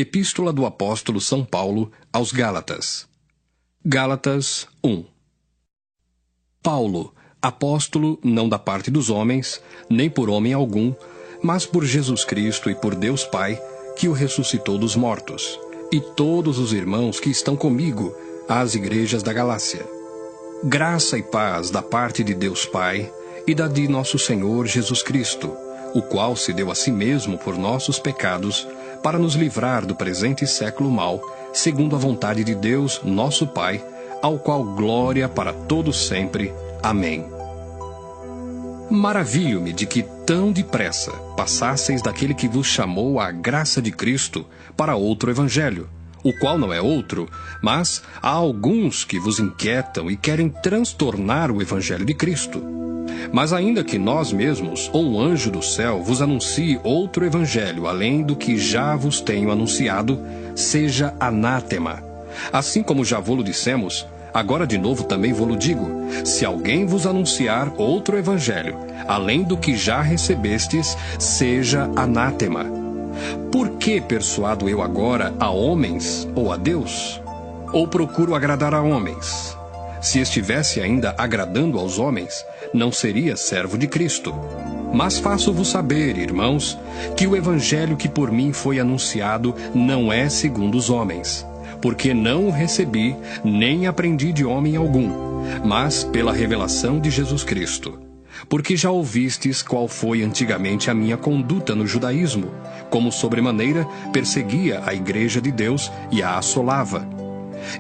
Epístola do Apóstolo São Paulo aos Gálatas. Gálatas 1. Paulo, apóstolo não da parte dos homens, nem por homem algum, mas por Jesus Cristo e por Deus Pai, que o ressuscitou dos mortos, e todos os irmãos que estão comigo, às igrejas da Galácia. Graça e paz da parte de Deus Pai e da de nosso Senhor Jesus Cristo, o qual se deu a si mesmo por nossos pecados, para nos livrar do presente século mau, segundo a vontade de Deus, nosso Pai, ao qual glória para todos sempre. Amém. Maravilho-me de que tão depressa passasseis daquele que vos chamou à graça de Cristo para outro evangelho, o qual não é outro, mas há alguns que vos inquietam e querem transtornar o evangelho de Cristo. Mas ainda que nós mesmos, ou um anjo do céu, vos anuncie outro evangelho, além do que já vos tenho anunciado, seja anátema. Assim como já vô-lo dissemos, agora de novo também vô-lo digo, se alguém vos anunciar outro evangelho, além do que já recebestes, seja anátema. Por que persuado eu agora a homens ou a Deus? Ou procuro agradar a homens? Se estivesse ainda agradando aos homens, não seria servo de Cristo. Mas faço-vos saber, irmãos, que o evangelho que por mim foi anunciado não é segundo os homens, porque não o recebi, nem aprendi de homem algum, mas pela revelação de Jesus Cristo. Porque já ouvistes qual foi antigamente a minha conduta no judaísmo, como sobremaneira perseguia a igreja de Deus e a assolava.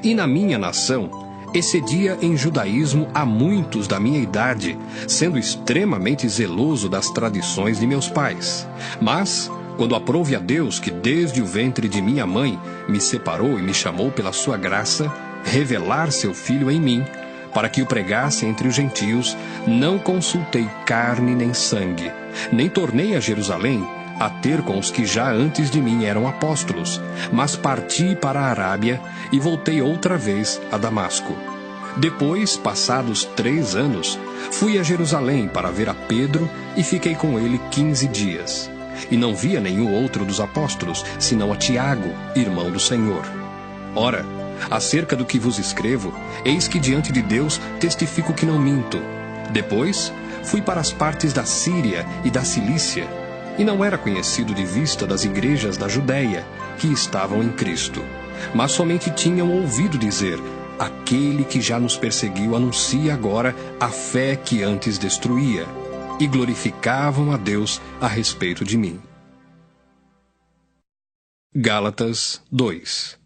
E na minha nação excedia em judaísmo a muitos da minha idade, sendo extremamente zeloso das tradições de meus pais. Mas, quando aprouve a Deus que desde o ventre de minha mãe me separou e me chamou pela sua graça, revelar seu Filho em mim, para que o pregasse entre os gentios, não consultei carne nem sangue, nem tornei a Jerusalém a ter com os que já antes de mim eram apóstolos, mas parti para a Arábia e voltei outra vez a Damasco. Depois, passados 3 anos, fui a Jerusalém para ver a Pedro e fiquei com ele 15 dias. E não via nenhum outro dos apóstolos, senão a Tiago, irmão do Senhor. Ora, acerca do que vos escrevo, eis que diante de Deus testifico que não minto. Depois, fui para as partes da Síria e da Cilícia, e não era conhecido de vista das igrejas da Judéia, que estavam em Cristo. Mas somente tinham ouvido dizer, aquele que já nos perseguiu anuncia agora a fé que antes destruía, e glorificavam a Deus a respeito de mim. Gálatas 2.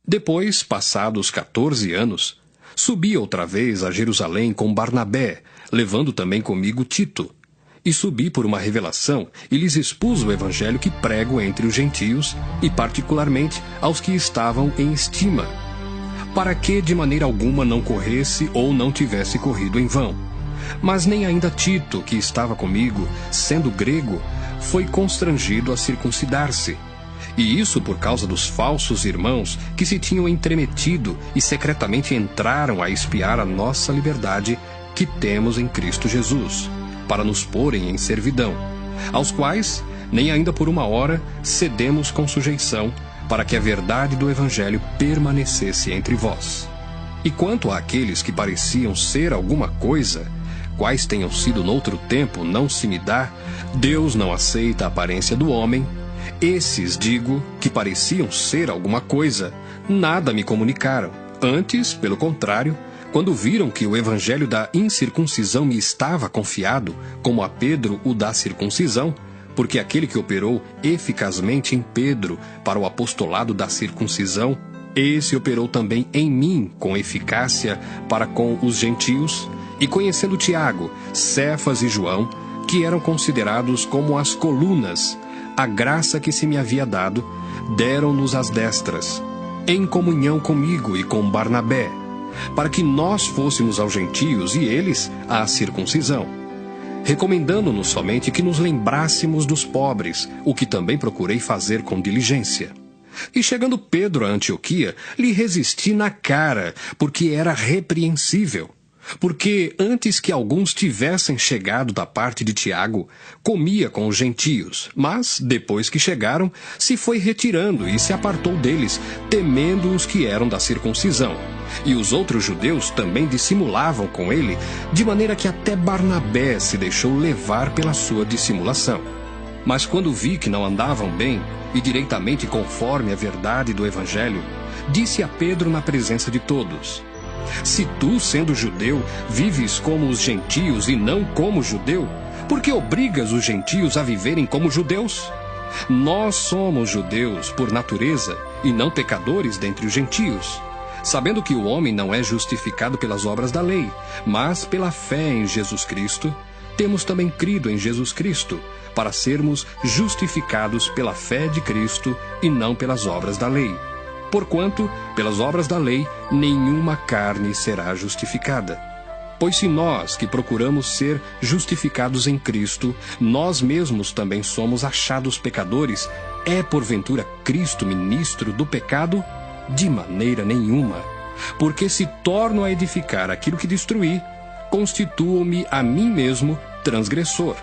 Depois, passados 14 anos, subi outra vez a Jerusalém com Barnabé, levando também comigo Tito. E subi por uma revelação e lhes expus o evangelho que prego entre os gentios, e particularmente aos que estavam em estima, para que de maneira alguma não corresse ou não tivesse corrido em vão. Mas nem ainda Tito, que estava comigo, sendo grego, foi constrangido a circuncidar-se. E isso por causa dos falsos irmãos que se tinham entremetido e secretamente entraram a espiar a nossa liberdade que temos em Cristo Jesus, para nos porem em servidão, aos quais, nem ainda por uma hora, cedemos com sujeição, para que a verdade do Evangelho permanecesse entre vós. E quanto àqueles que pareciam ser alguma coisa, quais tenham sido noutro tempo, não se me dá, Deus não aceita a aparência do homem. Esses, digo, que pareciam ser alguma coisa, nada me comunicaram. Antes, pelo contrário, quando viram que o evangelho da incircuncisão me estava confiado, como a Pedro o da circuncisão, porque aquele que operou eficazmente em Pedro para o apostolado da circuncisão, esse operou também em mim com eficácia para com os gentios, e conhecendo Tiago, Cefas e João, que eram considerados como as colunas, a graça que se me havia dado, deram-nos as destras, em comunhão comigo e com Barnabé, para que nós fôssemos aos gentios e eles à circuncisão, recomendando-nos somente que nos lembrássemos dos pobres, o que também procurei fazer com diligência. E chegando Pedro a Antioquia, lhe resisti na cara, porque era repreensível. Porque antes que alguns tivessem chegado da parte de Tiago, comia com os gentios, mas, depois que chegaram, se foi retirando e se apartou deles, temendo os que eram da circuncisão. E os outros judeus também dissimulavam com ele, de maneira que até Barnabé se deixou levar pela sua dissimulação. Mas quando vi que não andavam bem, e direitamente conforme a verdade do Evangelho, disse a Pedro na presença de todos: se tu, sendo judeu, vives como os gentios e não como judeu, por que obrigas os gentios a viverem como judeus? Nós somos judeus por natureza e não pecadores dentre os gentios, sabendo que o homem não é justificado pelas obras da lei, mas pela fé em Jesus Cristo. Temos também crido em Jesus Cristo, para sermos justificados pela fé de Cristo e não pelas obras da lei. Porquanto, pelas obras da lei, nenhuma carne será justificada. Pois se nós, que procuramos ser justificados em Cristo, nós mesmos também somos achados pecadores, é porventura Cristo ministro do pecado? De maneira nenhuma. Porque se torno a edificar aquilo que destruí, constituo-me a mim mesmo transgressor.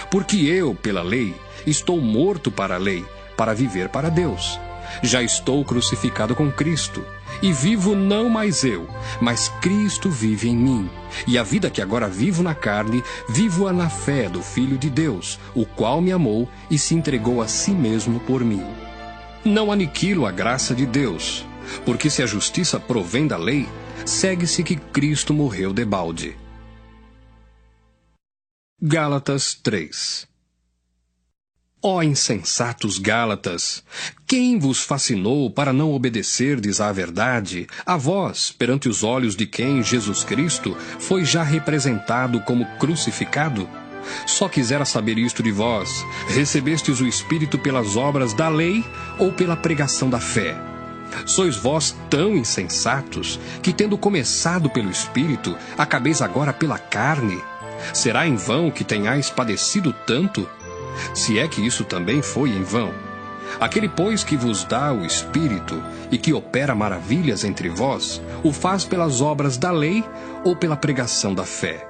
Porque eu, pela lei, estou morto para a lei, para viver para Deus. Já estou crucificado com Cristo, e vivo não mais eu, mas Cristo vive em mim. E a vida que agora vivo na carne, vivo-a na fé do Filho de Deus, o qual me amou e se entregou a si mesmo por mim. Não aniquilo a graça de Deus, porque se a justiça provém da lei, segue-se que Cristo morreu debalde. Gálatas 3. Ó insensatos Gálatas, quem vos fascinou para não obedecerdes à verdade, a vós, perante os olhos de quem Jesus Cristo foi já representado como crucificado? Só quisera saber isto de vós: recebestes o Espírito pelas obras da lei ou pela pregação da fé? Sois vós tão insensatos, que tendo começado pelo Espírito, acabeis agora pela carne? Será em vão que tenhais padecido tanto? Se é que isso também foi em vão. Aquele, pois, que vos dá o Espírito e que opera maravilhas entre vós, o faz pelas obras da lei ou pela pregação da fé?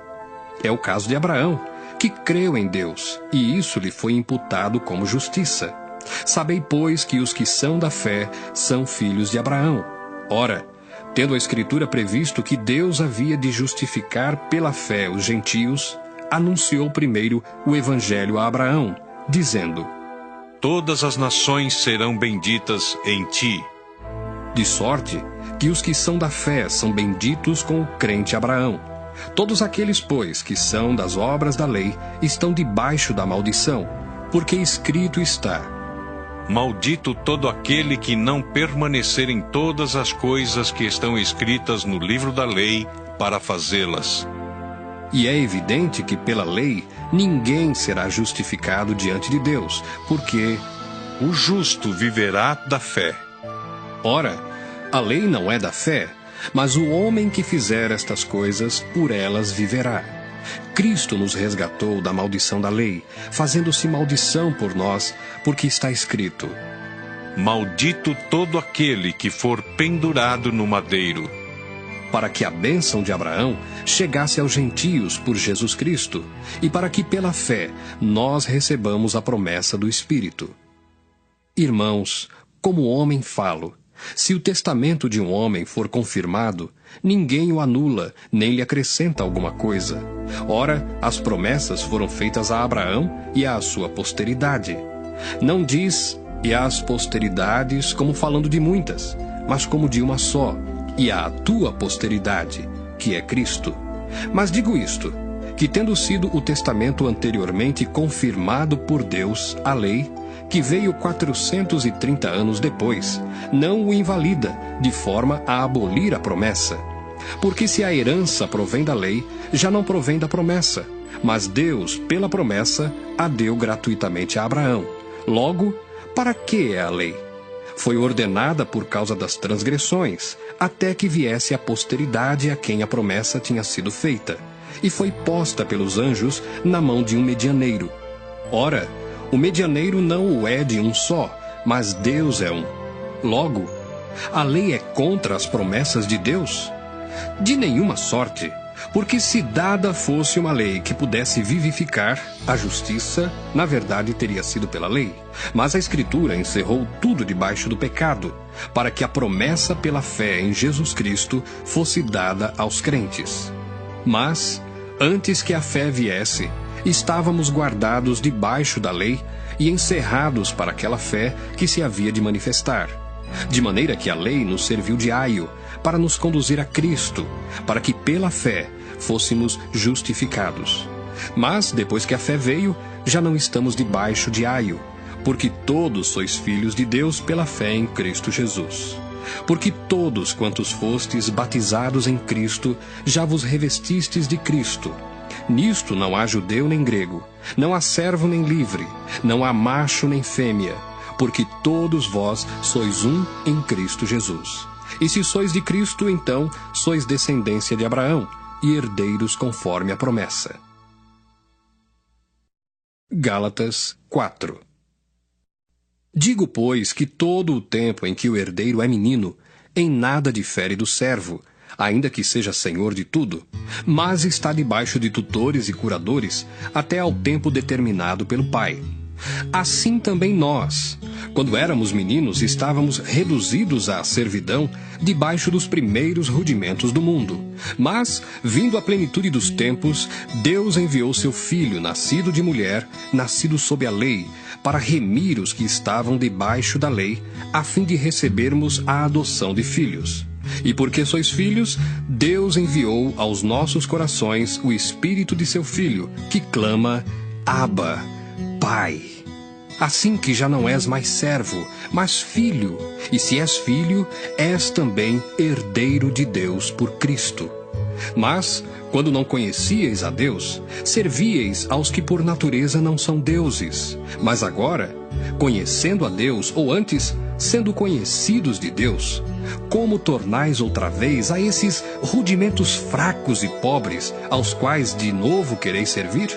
É o caso de Abraão, que creu em Deus, e isso lhe foi imputado como justiça. Sabei, pois, que os que são da fé são filhos de Abraão. Ora, tendo a Escritura previsto que Deus havia de justificar pela fé os gentios, anunciou primeiro o Evangelho a Abraão, dizendo: todas as nações serão benditas em ti. De sorte que os que são da fé são benditos com o crente Abraão. Todos aqueles, pois, que são das obras da lei, estão debaixo da maldição, porque escrito está: maldito todo aquele que não permanecer em todas as coisas que estão escritas no livro da lei para fazê-las. E é evidente que pela lei ninguém será justificado diante de Deus, porque o justo viverá da fé. Ora, a lei não é da fé, mas o homem que fizer estas coisas, por elas viverá. Cristo nos resgatou da maldição da lei, fazendo-se maldição por nós, porque está escrito: maldito todo aquele que for pendurado no madeiro. Para que a bênção de Abraão chegasse aos gentios por Jesus Cristo, e para que pela fé nós recebamos a promessa do Espírito. Irmãos, como homem falo: se o testamento de um homem for confirmado, ninguém o anula, nem lhe acrescenta alguma coisa. Ora, as promessas foram feitas a Abraão e à sua posteridade. Não diz "e às posteridades" como falando de muitas, mas como de uma só, e à tua posteridade, que é Cristo. Mas digo isto, que tendo sido o testamento anteriormente confirmado por Deus, a lei, que veio 430 anos depois, não o invalida, de forma a abolir a promessa. Porque se a herança provém da lei, já não provém da promessa, mas Deus, pela promessa, a deu gratuitamente a Abraão. Logo, para que é a lei? Foi ordenada por causa das transgressões, até que viesse a posteridade a quem a promessa tinha sido feita, e foi posta pelos anjos na mão de um medianeiro. Ora, o medianeiro não o é de um só, mas Deus é um. Logo, a lei é contra as promessas de Deus? De nenhuma sorte, Porque se dada fosse uma lei que pudesse vivificar, a justiça, na verdade, teria sido pela lei. Mas a Escritura encerrou tudo debaixo do pecado, para que a promessa pela fé em Jesus Cristo fosse dada aos crentes. Mas, antes que a fé viesse, estávamos guardados debaixo da lei e encerrados para aquela fé que se havia de manifestar. De maneira que a lei nos serviu de aio, para nos conduzir a Cristo, para que pela fé fôssemos justificados. Mas, depois que a fé veio, já não estamos debaixo de aio, porque todos sois filhos de Deus pela fé em Cristo Jesus. Porque todos quantos fostes batizados em Cristo, já vos revestistes de Cristo. Nisto não há judeu nem grego, não há servo nem livre, não há macho nem fêmea, porque todos vós sois um em Cristo Jesus. E se sois de Cristo, então sois descendência de Abraão, e herdeiros conforme a promessa. Gálatas 4. Digo, pois, que todo o tempo em que o herdeiro é menino, em nada difere do servo, ainda que seja senhor de tudo, mas está debaixo de tutores e curadores, até ao tempo determinado pelo Pai. Assim também nós, quando éramos meninos, estávamos reduzidos à servidão debaixo dos primeiros rudimentos do mundo. Mas, vindo a plenitude dos tempos, Deus enviou seu Filho, nascido de mulher, nascido sob a lei, para remir os que estavam debaixo da lei, a fim de recebermos a adoção de filhos. E porque sois filhos, Deus enviou aos nossos corações o Espírito de seu Filho, que clama, Abba, Pai. Assim que já não és mais servo, mas filho, e se és filho, és também herdeiro de Deus por Cristo. Mas, quando não conhecíeis a Deus, servíeis aos que por natureza não são deuses. Mas agora, conhecendo a Deus, ou antes, sendo conhecidos de Deus, como tornais outra vez a esses rudimentos fracos e pobres, aos quais de novo quereis servir?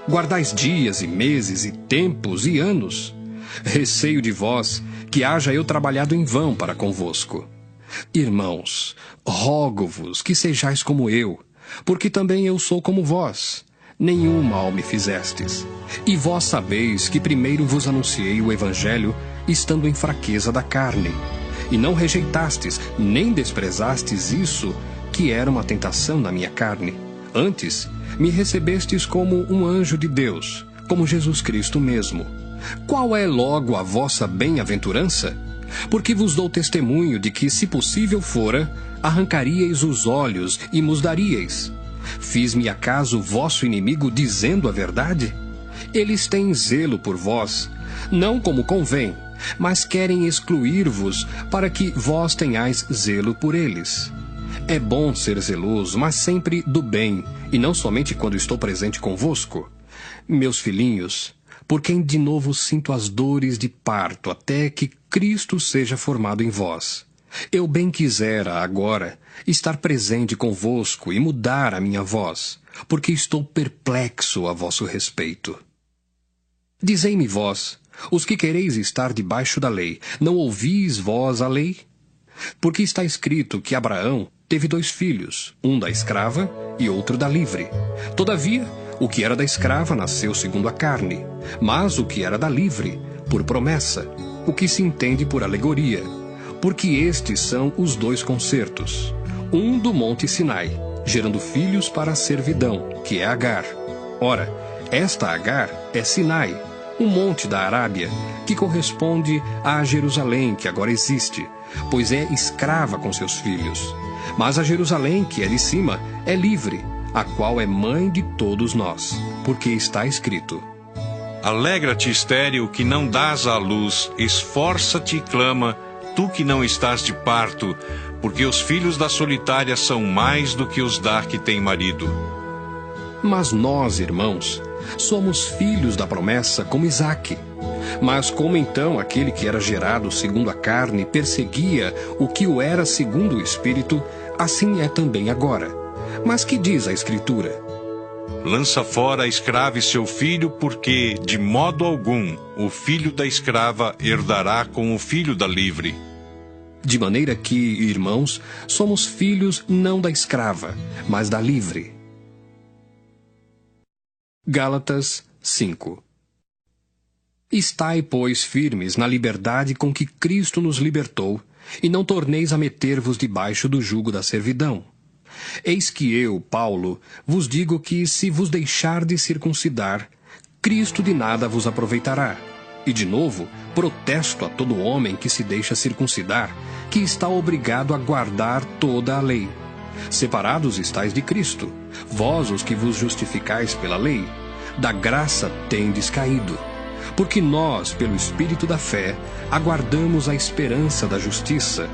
Guardais dias e meses e tempos e anos. Receio de vós que haja eu trabalhado em vão para convosco. Irmãos, rogo-vos que sejais como eu, porque também eu sou como vós. Nenhum mal me fizestes. E vós sabeis que primeiro vos anunciei o Evangelho, estando em fraqueza da carne. E não rejeitastes, nem desprezastes isso, que era uma tentação na minha carne. Antes, me recebestes como um anjo de Deus, como Jesus Cristo mesmo. Qual é logo a vossa bem-aventurança? Porque vos dou testemunho de que, se possível fora, arrancaríeis os olhos e mos daríeis. Fiz-me acaso vosso inimigo dizendo a verdade? Eles têm zelo por vós, não como convém, mas querem excluir-vos para que vós tenhais zelo por eles. É bom ser zeloso, mas sempre do bem, e não somente quando estou presente convosco. Meus filhinhos, por quem de novo sinto as dores de parto, até que Cristo seja formado em vós. Eu bem quisera, agora, estar presente convosco e mudar a minha voz, porque estou perplexo a vosso respeito. Dizei-me vós, os que quereis estar debaixo da lei, não ouvis vós a lei? Porque está escrito que Abraão teve 2 filhos, um da escrava e outro da livre. Todavia, o que era da escrava nasceu segundo a carne, mas o que era da livre, por promessa, o que se entende por alegoria, porque estes são os 2 concertos, um do monte Sinai, gerando filhos para a servidão, que é Agar. Ora, esta Agar é Sinai, um monte da Arábia, que corresponde a Jerusalém, que agora existe, pois é escrava com seus filhos. Mas a Jerusalém, que é de cima, é livre, a qual é mãe de todos nós, porque está escrito: Alegra-te, estéril, que não dás à luz, esforça-te e clama, tu que não estás de parto, porque os filhos da solitária são mais do que os da que tem marido. Mas nós, irmãos, somos filhos da promessa como Isaque. Mas como então aquele que era gerado segundo a carne perseguia o que o era segundo o Espírito, assim é também agora. Mas que diz a Escritura? Lança fora a escrava e seu filho, porque, de modo algum, o filho da escrava herdará com o filho da livre. De maneira que, irmãos, somos filhos não da escrava, mas da livre. Gálatas 5. Estai, pois, firmes na liberdade com que Cristo nos libertou, e não torneis a meter-vos debaixo do jugo da servidão. Eis que eu, Paulo, vos digo que, se vos deixardes circuncidar, Cristo de nada vos aproveitará. E, de novo, protesto a todo homem que se deixa circuncidar, que está obrigado a guardar toda a lei. Separados estáis de Cristo, vós os que vos justificais pela lei, da graça tendes caído. Porque nós, pelo Espírito da fé, aguardamos a esperança da justiça.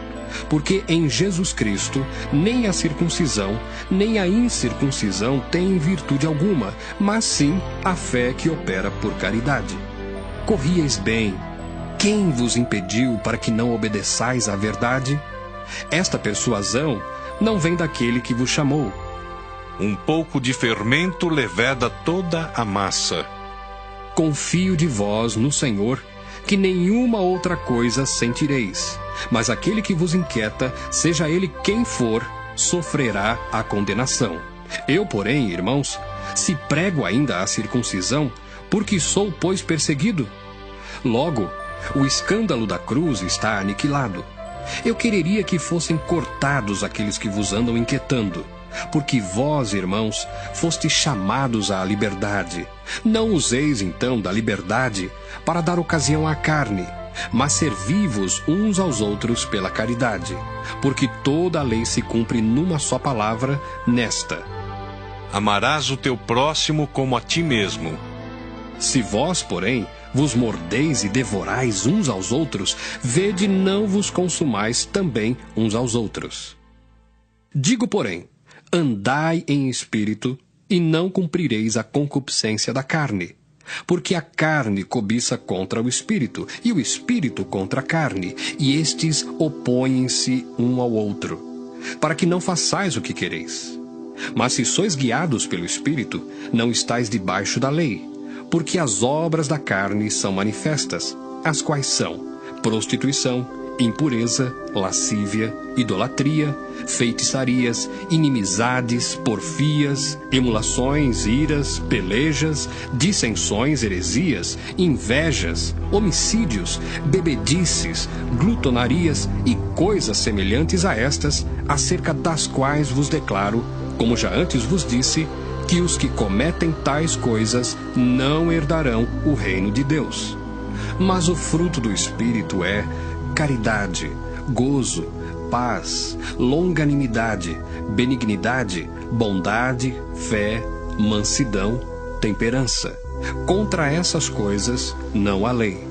Porque em Jesus Cristo, nem a circuncisão, nem a incircuncisão têm virtude alguma, mas sim a fé que opera por caridade. Corrieis bem. Quem vos impediu para que não obedeçais à verdade? Esta persuasão não vem daquele que vos chamou. Um pouco de fermento leveda toda a massa. Confio de vós no Senhor, que nenhuma outra coisa sentireis. Mas aquele que vos inquieta, seja ele quem for, sofrerá a condenação. Eu, porém, irmãos, se prego ainda a circuncisão, porque sou, pois, perseguido? Logo, o escândalo da cruz está aniquilado. Eu quereria que fossem cortados aqueles que vos andam inquietando. Porque vós, irmãos, fostes chamados à liberdade. Não useis, então, da liberdade para dar ocasião à carne, mas servi-vos uns aos outros pela caridade. Porque toda a lei se cumpre numa só palavra, nesta: amarás o teu próximo como a ti mesmo. Se vós, porém, vos mordeis e devorais uns aos outros, vede não vos consumais também uns aos outros. Digo, porém, andai em espírito, e não cumprireis a concupiscência da carne. Porque a carne cobiça contra o espírito, e o espírito contra a carne, e estes opõem-se um ao outro, para que não façais o que quereis. Mas se sois guiados pelo espírito, não estáis debaixo da lei. Porque as obras da carne são manifestas, as quais são prostituição, impureza, lascívia, idolatria, feitiçarias, inimizades, porfias, emulações, iras, pelejas, dissensões, heresias, invejas, homicídios, bebedices, glutonarias e coisas semelhantes a estas, acerca das quais vos declaro, como já antes vos disse, que os que cometem tais coisas não herdarão o reino de Deus. Mas o fruto do Espírito é caridade, gozo, paz, longanimidade, benignidade, bondade, fé, mansidão, temperança. Contra essas coisas não há lei.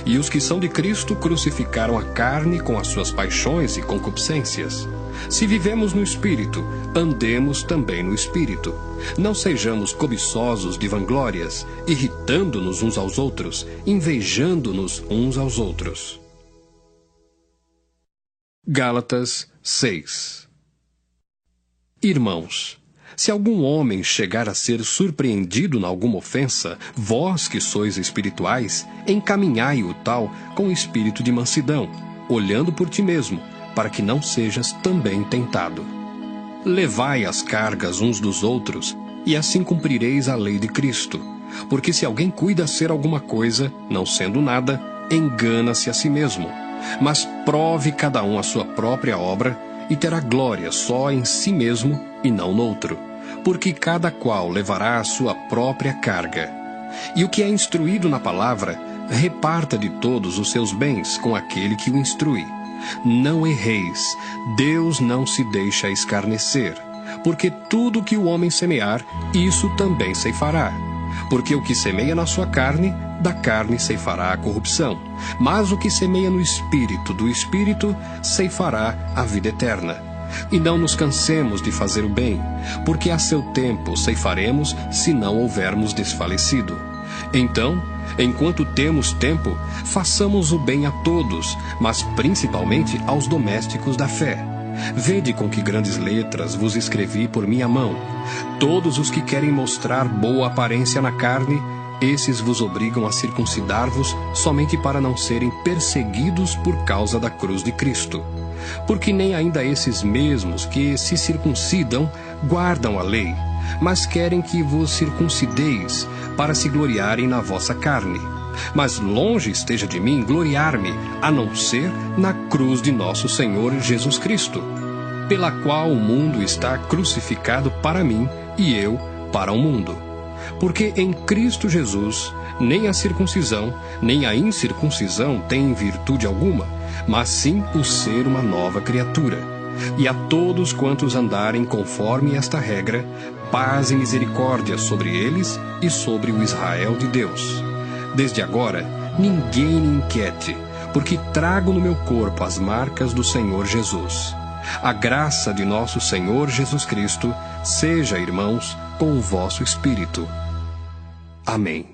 E os que são de Cristo crucificaram a carne com as suas paixões e concupiscências. Se vivemos no Espírito, andemos também no Espírito. Não sejamos cobiçosos de vanglórias, irritando-nos uns aos outros, invejando-nos uns aos outros. Gálatas 6. Irmãos, se algum homem chegar a ser surpreendido em alguma ofensa, vós que sois espirituais, encaminhai o tal com espírito de mansidão, olhando por ti mesmo, para que não sejas também tentado. Levai as cargas uns dos outros, e assim cumprireis a lei de Cristo. Porque se alguém cuida ser alguma coisa, não sendo nada, engana-se a si mesmo. Mas prove cada um a sua própria obra, e terá glória só em si mesmo e não noutro. Porque cada qual levará a sua própria carga. E o que é instruído na palavra, reparta de todos os seus bens com aquele que o instrui. Não erreis, Deus não se deixa escarnecer, porque tudo que o homem semear, isso também ceifará. Porque o que semeia na sua carne, da carne ceifará a corrupção, mas o que semeia no Espírito, do Espírito, ceifará a vida eterna. E não nos cansemos de fazer o bem, porque a seu tempo ceifaremos, se não houvermos desfalecido. Então, enquanto temos tempo, façamos o bem a todos, mas principalmente aos domésticos da fé. Vede com que grandes letras vos escrevi por minha mão. Todos os que querem mostrar boa aparência na carne, esses vos obrigam a circuncidar-vos somente para não serem perseguidos por causa da cruz de Cristo. Porque nem ainda esses mesmos que se circuncidam guardam a lei, mas querem que vos circuncideis para se gloriarem na vossa carne. Mas longe esteja de mim gloriar-me, a não ser na cruz de nosso Senhor Jesus Cristo, pela qual o mundo está crucificado para mim e eu para o mundo. Porque em Cristo Jesus, nem a circuncisão, nem a incircuncisão têm virtude alguma, mas sim o ser uma nova criatura. E a todos quantos andarem conforme esta regra, paz e misericórdia sobre eles e sobre o Israel de Deus. Desde agora, ninguém me inquiete, porque trago no meu corpo as marcas do Senhor Jesus. A graça de nosso Senhor Jesus Cristo seja, irmãos, com o vosso espírito. Amém.